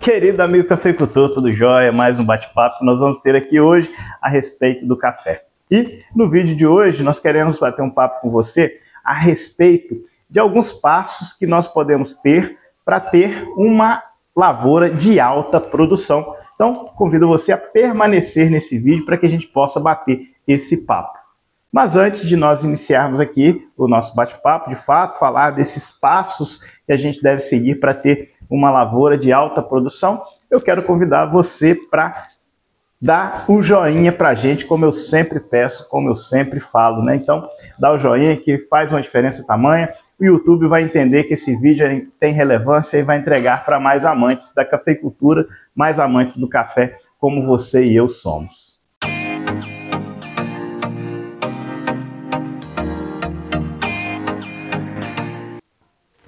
Querido amigo cafeicultor, tudo jóia? Mais um bate-papo que nós vamos ter aqui hoje a respeito do café. E no vídeo de hoje nós queremos bater um papo com você a respeito de alguns passos que nós podemos ter para ter uma lavoura de alta produção. Então, convido você a permanecer nesse vídeo para que a gente possa bater esse papo. Mas antes de nós iniciarmos aqui o nosso bate-papo, de fato, falar desses passos que a gente deve seguir para ter uma lavoura de alta produção, eu quero convidar você para dar o joinha para a gente, como eu sempre peço, como eu sempre falo, né? Então, dá o joinha que faz uma diferença tamanha. O YouTube vai entender que esse vídeo tem relevância e vai entregar para mais amantes da cafeicultura, mais amantes do café, como você e eu somos.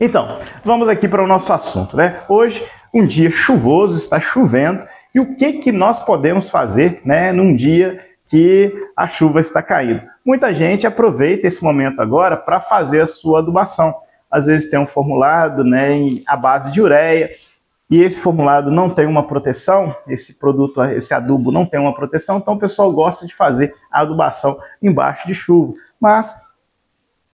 Então, vamos aqui para o nosso assunto, né? Hoje, um dia chuvoso, está chovendo, e o que nós podemos fazer, né, num dia que a chuva está caindo? Muita gente aproveita esse momento agora para fazer a sua adubação. Às vezes tem um formulado, né, à base de ureia, e esse formulado não tem uma proteção, esse produto, esse adubo não tem uma proteção, então o pessoal gosta de fazer a adubação embaixo de chuva. Mas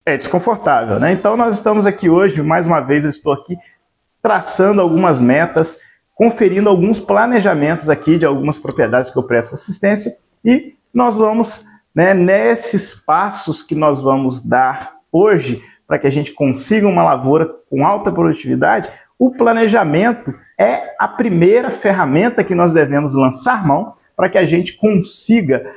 é desconfortável, né? Então nós estamos aqui hoje, mais uma vez eu estou aqui traçando algumas metas, conferindo alguns planejamentos aqui de algumas propriedades que eu presto assistência, e nós vamos, né, nesses passos que nós vamos dar hoje para que a gente consiga uma lavoura com alta produtividade. O planejamento é a primeira ferramenta que nós devemos lançar mão para que a gente consiga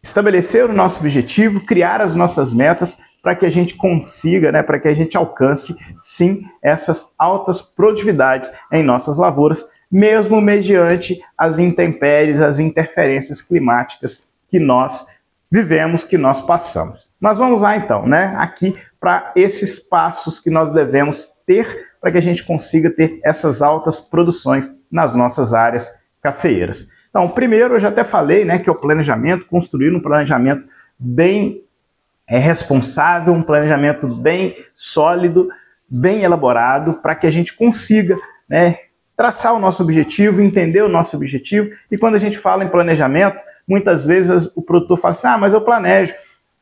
estabelecer o nosso objetivo, criar as nossas metas para que a gente consiga, né, para que a gente alcance, sim, essas altas produtividades em nossas lavouras, mesmo mediante as intempéries, as interferências climáticas que nós vivemos, que nós passamos. Mas vamos lá então, né, aqui para esses passos que nós devemos ter para que a gente consiga ter essas altas produções nas nossas áreas cafeeiras. Então, primeiro, eu já até falei, né, que é o planejamento, construir um planejamento bem responsável, um planejamento bem sólido, bem elaborado, para que a gente consiga, né, traçar o nosso objetivo, entender o nosso objetivo. E quando a gente fala em planejamento, muitas vezes o produtor fala assim, mas eu planejo.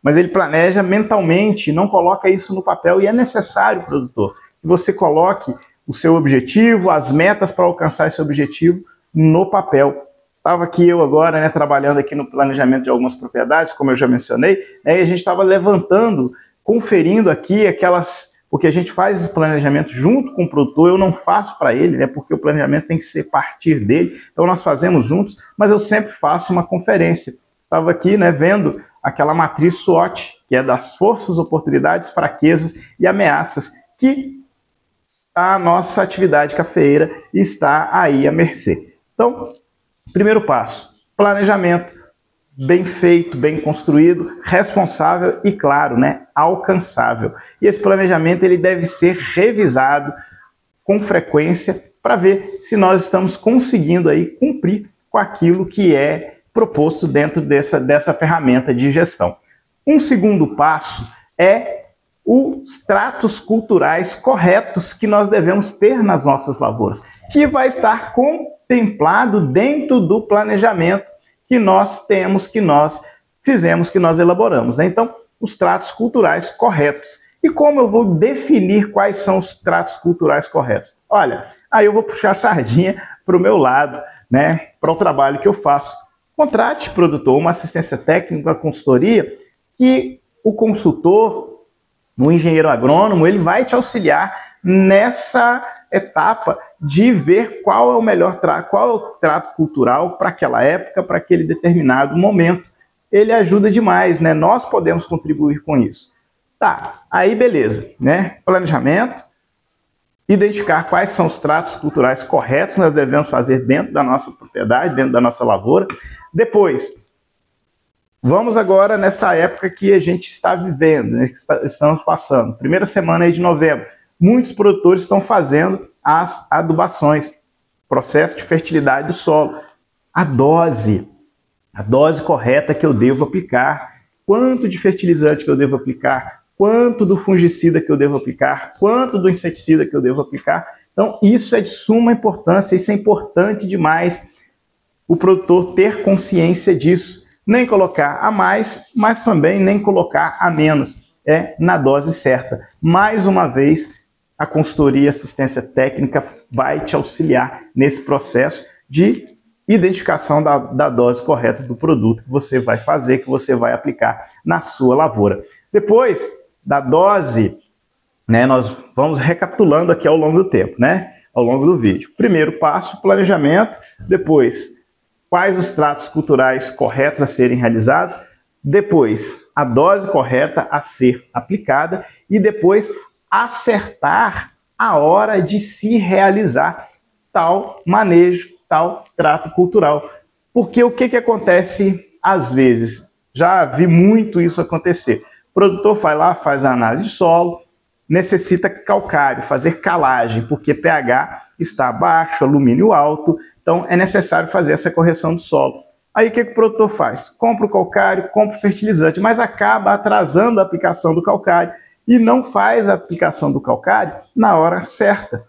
Mas ele planeja mentalmente, não coloca isso no papel, e é necessário, produtor, que você coloque o seu objetivo, as metas para alcançar esse objetivo no papel. Estava aqui eu agora, né, trabalhando aqui no planejamento de algumas propriedades, como eu já mencionei, né, e a gente estava levantando, conferindo aqui aquelas, porque a gente faz esse planejamento junto com o produtor, eu não faço para ele, né, porque o planejamento tem que ser partir dele, então nós fazemos juntos, mas eu sempre faço uma conferência. Estava aqui, né, vendo aquela matriz SWOT, que é das forças, oportunidades, fraquezas e ameaças, que a nossa atividade cafeeira está aí à mercê. Então, primeiro passo, planejamento bem feito, bem construído, responsável e, claro, né, alcançável. E esse planejamento ele deve ser revisado com frequência para ver se nós estamos conseguindo aí cumprir com aquilo que é proposto dentro dessa ferramenta de gestão. Um segundo passo é os tratos culturais corretos que nós devemos ter nas nossas lavouras, que vai estar contemplado dentro do planejamento que nós temos, que nós fizemos, que nós elaboramos, né? Então, os tratos culturais corretos. E como eu vou definir quais são os tratos culturais corretos? Olha, aí eu vou puxar a sardinha para o meu lado, né? Para o trabalho que eu faço. Contrate, produtor, uma assistência técnica, uma consultoria, que o consultor, o engenheiro agrônomo, ele vai te auxiliar nessa etapa de ver qual é o melhor qual é o trato cultural para aquela época, para aquele determinado momento. Ele ajuda demais, né? Nós podemos contribuir com isso. Tá, aí beleza, né? Planejamento, identificar quais são os tratos culturais corretos que nós devemos fazer dentro da nossa propriedade, dentro da nossa lavoura. Depois, vamos agora nessa época que a gente está vivendo, né, que estamos passando. Primeira semana aí de novembro. Muitos produtores estão fazendo as adubações, processo de fertilidade do solo. A dose correta que eu devo aplicar, quanto de fertilizante que eu devo aplicar, quanto do fungicida que eu devo aplicar, quanto do inseticida que eu devo aplicar. Então, isso é de suma importância, isso é importante demais o produtor ter consciência disso. Nem colocar a mais, mas também nem colocar a menos. É na dose certa. Mais uma vez, a consultoria e assistência técnica vai te auxiliar nesse processo de identificação da dose correta do produto que você vai fazer, que você vai aplicar na sua lavoura. Depois da dose, né, nós vamos recapitulando aqui ao longo do tempo, né, ao longo do vídeo. Primeiro passo, planejamento. Depois, quais os tratos culturais corretos a serem realizados. Depois, a dose correta a ser aplicada. E depois, acertar a hora de se realizar tal manejo, tal trato cultural. Porque o que acontece às vezes? Já vi muito isso acontecer. O produtor vai lá, faz a análise de solo, necessita calcário, fazer calagem, porque pH está baixo, alumínio alto, então é necessário fazer essa correção do solo. Aí o que o produtor faz? Compra o calcário, compra o fertilizante, mas acaba atrasando a aplicação do calcário e não faz a aplicação do calcário na hora certa.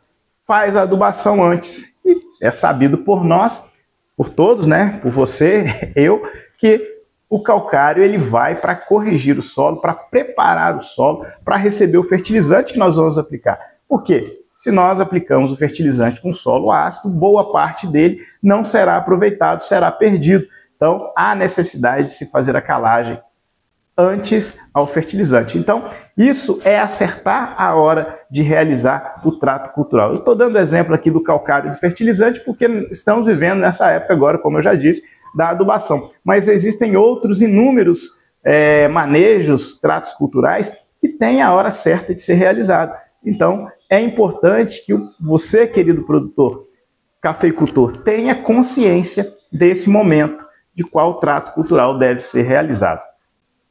Faz a adubação antes. E é sabido por nós, por todos, né? Por você, eu, que o calcário ele vai para corrigir o solo, para preparar o solo, para receber o fertilizante que nós vamos aplicar. Por quê? Se nós aplicamos o fertilizante com solo ácido, boa parte dele não será aproveitado, será perdido. Então, há necessidade de se fazer a calagem antes ao fertilizante. Então, isso é acertar a hora de realizar o trato cultural. Eu estou dando exemplo aqui do calcário e do fertilizante porque estamos vivendo nessa época agora, como eu já disse, da adubação. Mas existem outros inúmeros manejos, tratos culturais que têm a hora certa de ser realizado. Então, é importante que você, querido produtor, cafeicultor, tenha consciência desse momento, de qual trato cultural deve ser realizado.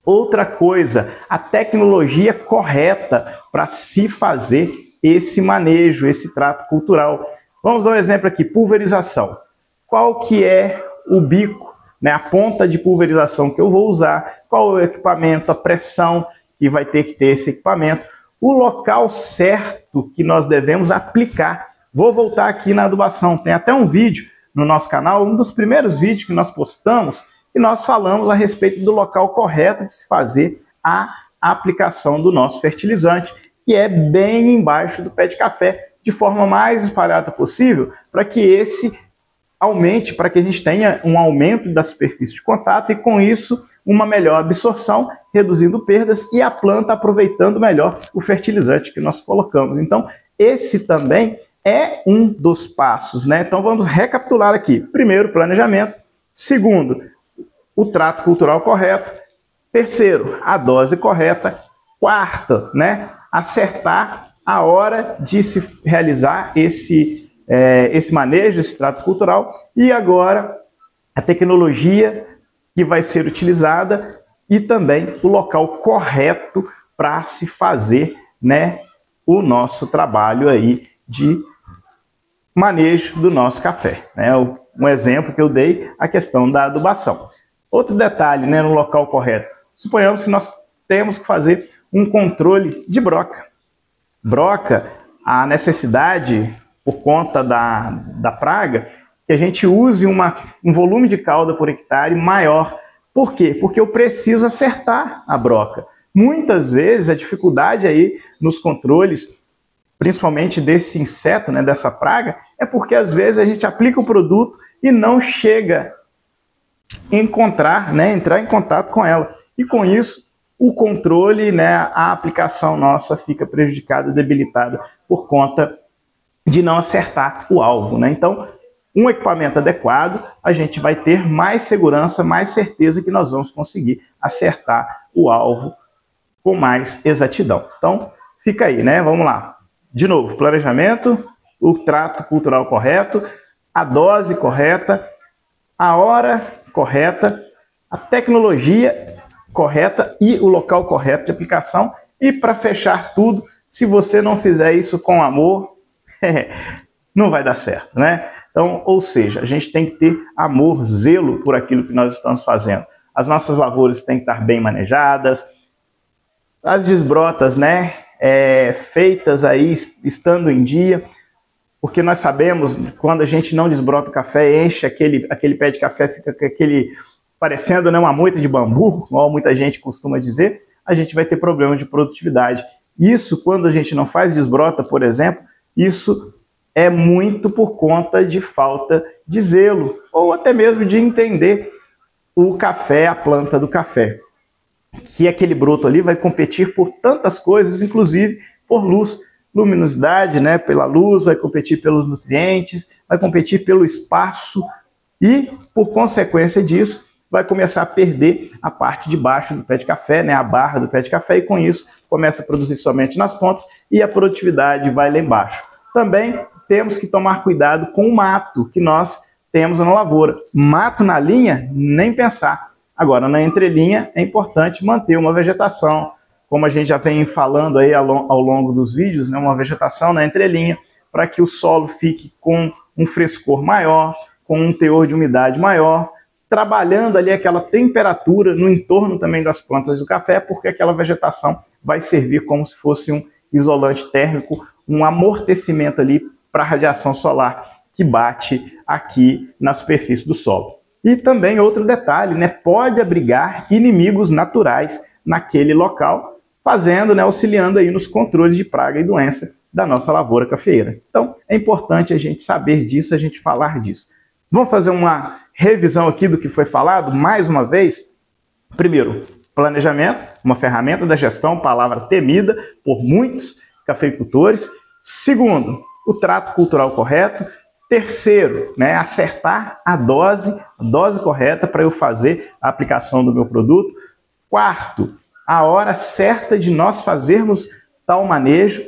Outra coisa, a tecnologia correta para se fazer esse manejo, esse trato cultural. Vamos dar um exemplo aqui, pulverização. Qual que é o bico, né, a ponta de pulverização que eu vou usar? Qual é o equipamento, a pressão que vai ter que ter esse equipamento? O local certo que nós devemos aplicar. Vou voltar aqui na adubação, tem até um vídeo no nosso canal, um dos primeiros vídeos que nós postamos, e nós falamos a respeito do local correto de se fazer a aplicação do nosso fertilizante, que é bem embaixo do pé de café, de forma mais espalhada possível, para que esse aumente, para que a gente tenha um aumento da superfície de contato e com isso uma melhor absorção, reduzindo perdas e a planta aproveitando melhor o fertilizante que nós colocamos. Então, esse também é um dos passos, né? Então, vamos recapitular aqui. Primeiro, planejamento. Segundo, o trato cultural correto. Terceiro, a dose correta. Quarto, né? Acertar a hora de se realizar esse manejo, esse trato cultural. E agora, a tecnologia que vai ser utilizada e também o local correto para se fazer, né, o nosso trabalho aí de manejo do nosso café, né? Um exemplo que eu dei, a questão da adubação. Outro detalhe, né, no local correto. Suponhamos que nós temos que fazer um controle de broca. Broca, a necessidade, por conta da praga, que a gente use um volume de calda por hectare maior. Por quê? Porque eu preciso acertar a broca. Muitas vezes a dificuldade aí nos controles, principalmente desse inseto, né, dessa praga, é porque às vezes a gente aplica o produto e não chega a encontrar, né, entrar em contato com ela. E com isso, o controle, né, a aplicação nossa fica prejudicada, debilitada por conta de não acertar o alvo, né? Então, um equipamento adequado, a gente vai ter mais segurança, mais certeza que nós vamos conseguir acertar o alvo com mais exatidão. Então, fica aí, né? Vamos lá. De novo, planejamento, o trato cultural correto, a dose correta, a hora correta, a tecnologia correta e o local correto de aplicação. E para fechar tudo, se você não fizer isso com amor, não vai dar certo, né? Então, ou seja, a gente tem que ter amor, zelo por aquilo que nós estamos fazendo. As nossas lavouras têm que estar bem manejadas, as desbrotas, né, feitas aí, estando em dia. porque nós sabemos quando a gente não desbrota o café, enche aquele pé de café, fica com aquele parecendo, né, uma moita de bambu, como muita gente costuma dizer, a gente vai ter problema de produtividade. Isso, quando a gente não faz desbrota, por exemplo, isso é muito por conta de falta de zelo, ou até mesmo de entender o café, a planta do café. Que aquele broto ali vai competir por tantas coisas, inclusive por luz, luminosidade, né, pela luz, vai competir pelos nutrientes, vai competir pelo espaço e, por consequência disso, vai começar a perder a parte de baixo do pé de café, né, a barra do pé de café, e com isso começa a produzir somente nas pontas e a produtividade vai lá embaixo. Também temos que tomar cuidado com o mato que nós temos na lavoura. Mato na linha, nem pensar. Agora, na entrelinha, é importante manter uma vegetação, como a gente já vem falando aí ao longo dos vídeos, né, uma vegetação na entrelinha, para que o solo fique com um frescor maior, com um teor de umidade maior, trabalhando ali aquela temperatura no entorno também das plantas do café, porque aquela vegetação vai servir como se fosse um isolante térmico, um amortecimento ali para a radiação solar que bate aqui na superfície do solo. E também outro detalhe, né, pode abrigar inimigos naturais naquele local, fazendo, né, auxiliando aí nos controles de praga e doença da nossa lavoura cafeeira. Então, é importante a gente saber disso, a gente falar disso. Vamos fazer uma revisão aqui do que foi falado, mais uma vez. Primeiro, planejamento, uma ferramenta da gestão, palavra temida por muitos cafeicultores. Segundo, o trato cultural correto. Terceiro, né, acertar a dose correta para eu fazer a aplicação do meu produto. Quarto, a hora certa de nós fazermos tal manejo.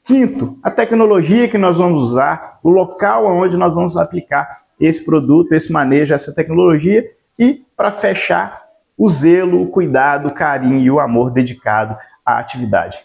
Quinto, a tecnologia que nós vamos usar, o local onde nós vamos aplicar esse produto, esse manejo, essa tecnologia. E, para fechar, o zelo, o cuidado, o carinho e o amor dedicado à atividade.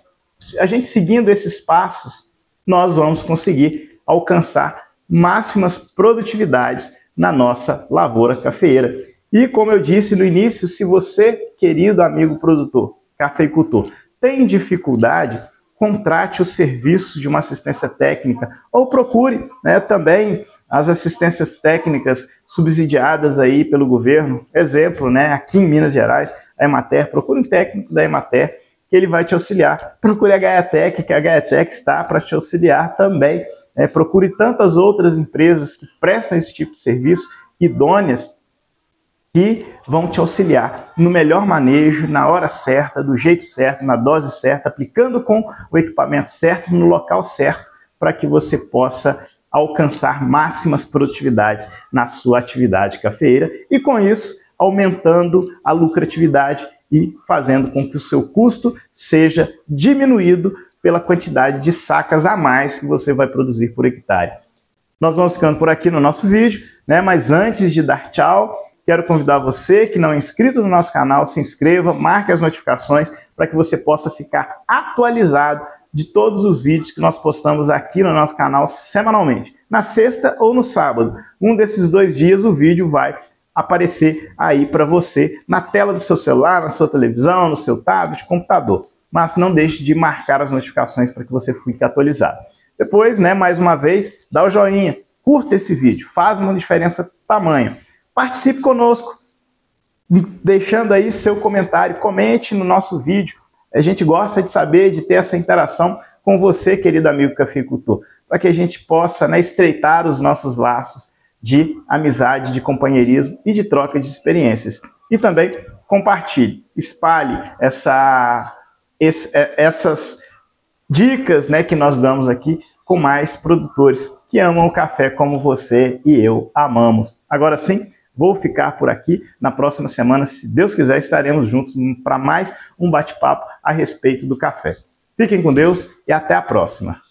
A gente seguindo esses passos, nós vamos conseguir alcançar máximas produtividades na nossa lavoura cafeeira. E, como eu disse no início, se você, querido amigo produtor, cafeicultor, tem dificuldade, contrate o serviço de uma assistência técnica ou procure, né, também as assistências técnicas subsidiadas aí pelo governo. Exemplo, né, aqui em Minas Gerais, a Emater, procure um técnico da Emater que ele vai te auxiliar. Procure a Gaetec, que a Gaetec está para te auxiliar também. Procure tantas outras empresas que prestam esse tipo de serviço, idôneas, que vão te auxiliar no melhor manejo, na hora certa, do jeito certo, na dose certa, aplicando com o equipamento certo, no local certo, para que você possa alcançar máximas produtividades na sua atividade cafeeira e, com isso, aumentando a lucratividade e fazendo com que o seu custo seja diminuído pela quantidade de sacas a mais que você vai produzir por hectare. Nós vamos ficando por aqui no nosso vídeo, né? Mas antes de dar tchau, quero convidar você que não é inscrito no nosso canal, se inscreva, marque as notificações para que você possa ficar atualizado de todos os vídeos que nós postamos aqui no nosso canal semanalmente. Na sexta ou no sábado, um desses 2 dias o vídeo vai aparecer aí para você na tela do seu celular, na sua televisão, no seu tablet, computador. Mas não deixe de marcar as notificações para que você fique atualizado. Depois, né, mais uma vez, dá o joinha, curta esse vídeo, faz uma diferença tamanho. Participe conosco, deixando aí seu comentário, comente no nosso vídeo. A gente gosta de saber, de ter essa interação com você, querido amigo cafeicultor, para que a gente possa, né, estreitar os nossos laços de amizade, de companheirismo e de troca de experiências. E também compartilhe, espalhe essas dicas, né, que nós damos aqui com mais produtores que amam o café como você e eu amamos. Agora sim, vou ficar por aqui. Na próxima semana, se Deus quiser, estaremos juntos para mais um bate-papo a respeito do café. Fiquem com Deus e até a próxima.